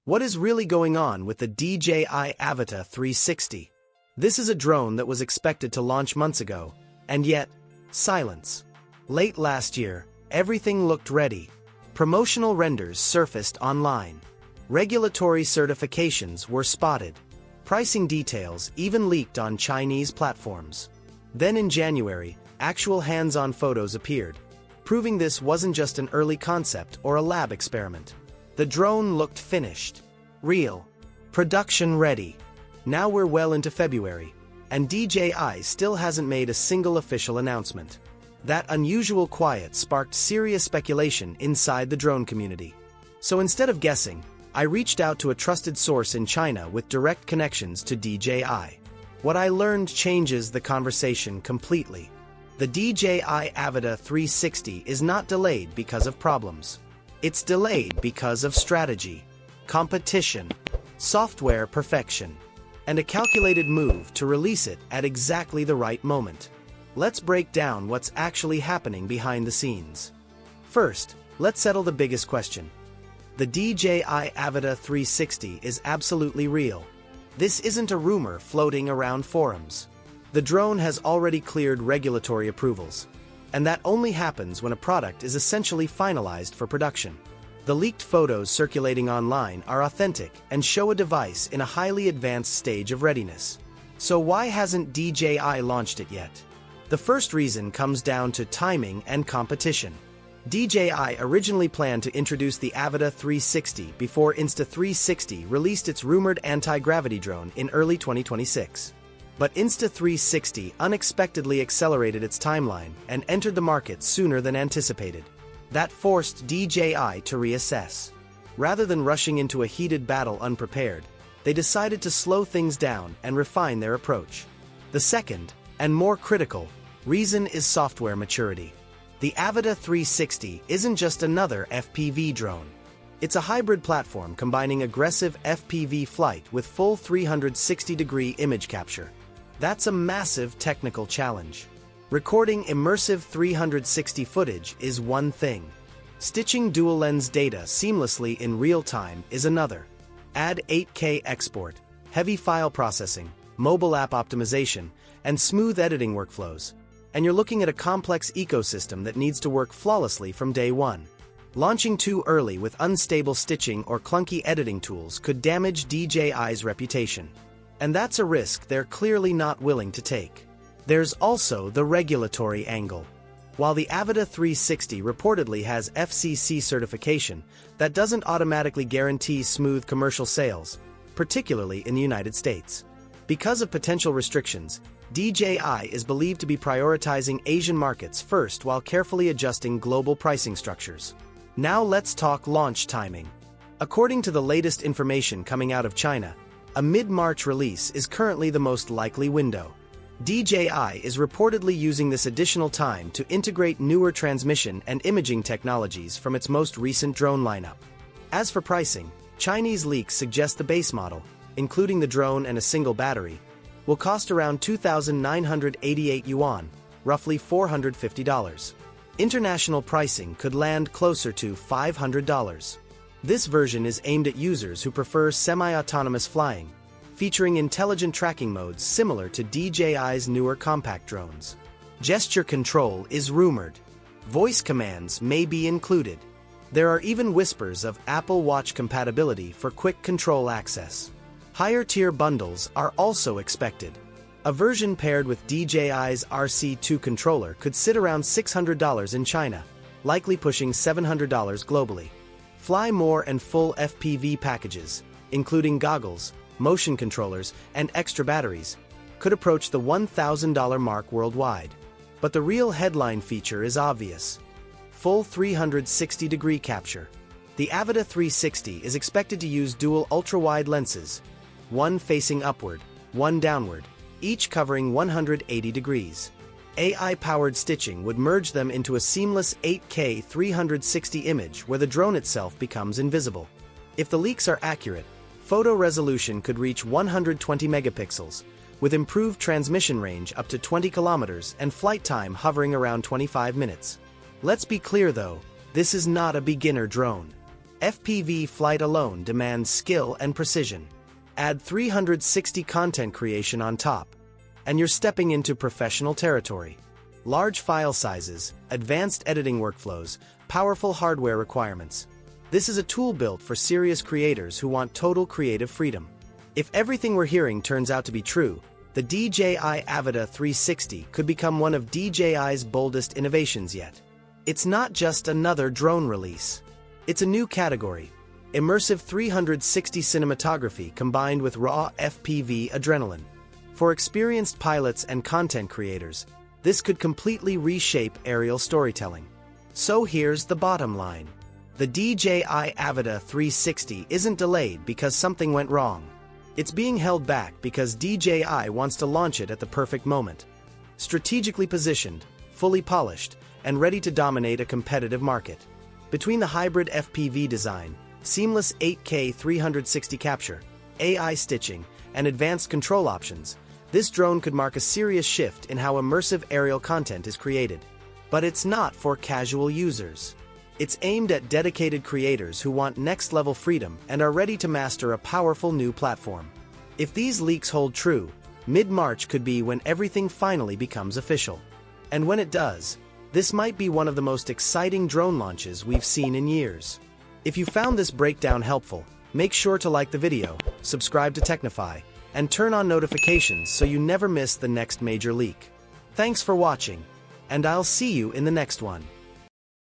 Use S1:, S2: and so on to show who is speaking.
S1: What is really going on with the DJI Avata 360? This is a drone that was expected to launch months ago, and yet, silence. Late last year, everything looked ready. Promotional renders surfaced online. Regulatory certifications were spotted. Pricing details even leaked on Chinese platforms. Then in January, actual hands-on photos appeared, proving this wasn't just an early concept or a lab experiment. The drone looked finished, real, production ready. Now we're well into February, and DJI still hasn't made a single official announcement. That unusual quiet sparked serious speculation inside the drone community. So instead of guessing, I reached out to a trusted source in China with direct connections to DJI. What I learned changes the conversation completely. The DJI Avata 360 is not delayed because of problems. It's delayed because of strategy, competition, software perfection, and a calculated move to release it at exactly the right moment. Let's break down what's actually happening behind the scenes. First, let's settle the biggest question. The DJI Avata 360 is absolutely real. This isn't a rumor floating around forums. The drone has already cleared regulatory approvals, and that only happens when a product is essentially finalized for production. The leaked photos circulating online are authentic and show a device in a highly advanced stage of readiness. So why hasn't DJI launched it yet? The first reason comes down to timing and competition. DJI originally planned to introduce the Avata 360 before Insta360 released its rumored anti-gravity drone in early 2026. But Insta360 unexpectedly accelerated its timeline and entered the market sooner than anticipated. That forced DJI to reassess. Rather than rushing into a heated battle unprepared, they decided to slow things down and refine their approach. The second, and more critical, reason is software maturity. The Avata 360 isn't just another FPV drone. It's a hybrid platform combining aggressive FPV flight with full 360-degree image capture. That's a massive technical challenge. Recording immersive 360 footage is one thing. Stitching dual-lens data seamlessly in real time is another. Add 8K export, heavy file processing, mobile app optimization, and smooth editing workflows, and you're looking at a complex ecosystem that needs to work flawlessly from day one. Launching too early with unstable stitching or clunky editing tools could damage DJI's reputation. And that's a risk they're clearly not willing to take. There's also the regulatory angle. While the Avata 360 reportedly has FCC certification, that doesn't automatically guarantee smooth commercial sales, particularly in the United States. Because of potential restrictions, DJI is believed to be prioritizing Asian markets first while carefully adjusting global pricing structures. Now let's talk launch timing. According to the latest information coming out of China, a mid-March release is currently the most likely window. DJI is reportedly using this additional time to integrate newer transmission and imaging technologies from its most recent drone lineup. As for pricing, Chinese leaks suggest the base model, including the drone and a single battery, will cost around 2,988 yuan, roughly $450. International pricing could land closer to $500. This version is aimed at users who prefer semi-autonomous flying, featuring intelligent tracking modes similar to DJI's newer compact drones. Gesture control is rumored. Voice commands may be included. There are even whispers of Apple Watch compatibility for quick control access. Higher-tier bundles are also expected. A version paired with DJI's RC2 controller could sit around $600 in China, likely pushing $700 globally. Fly More and full FPV packages, including goggles, motion controllers, and extra batteries, could approach the $1,000 mark worldwide. But the real headline feature is obvious. Full 360-degree capture. The Avata 360 is expected to use dual ultra-wide lenses, one facing upward, one downward, each covering 180 degrees. AI-powered stitching would merge them into a seamless 8K 360 image where the drone itself becomes invisible. If the leaks are accurate, photo resolution could reach 120 megapixels, with improved transmission range up to 20 kilometers and flight time hovering around 25 minutes. Let's be clear though, this is not a beginner drone. FPV flight alone demands skill and precision. Add 360 content creation on top, and you're stepping into professional territory. Large file sizes, advanced editing workflows, powerful hardware requirements. This is a tool built for serious creators who want total creative freedom. If everything we're hearing turns out to be true, the DJI Avata 360 could become one of DJI's boldest innovations yet. It's not just another drone release. It's a new category: immersive 360 cinematography combined with raw FPV adrenaline. For experienced pilots and content creators, this could completely reshape aerial storytelling. So here's the bottom line. The DJI Avata 360 isn't delayed because something went wrong. It's being held back because DJI wants to launch it at the perfect moment. Strategically positioned, fully polished, and ready to dominate a competitive market. Between the hybrid FPV design, seamless 8K 360 capture, AI stitching, and advanced control options, this drone could mark a serious shift in how immersive aerial content is created. But it's not for casual users. It's aimed at dedicated creators who want next-level freedom and are ready to master a powerful new platform. If these leaks hold true, mid-March could be when everything finally becomes official. And when it does, this might be one of the most exciting drone launches we've seen in years. If you found this breakdown helpful, make sure to like the video, subscribe to Technify, and turn on notifications so you never miss the next major leak. Thanks for watching, and I'll see you in the next one.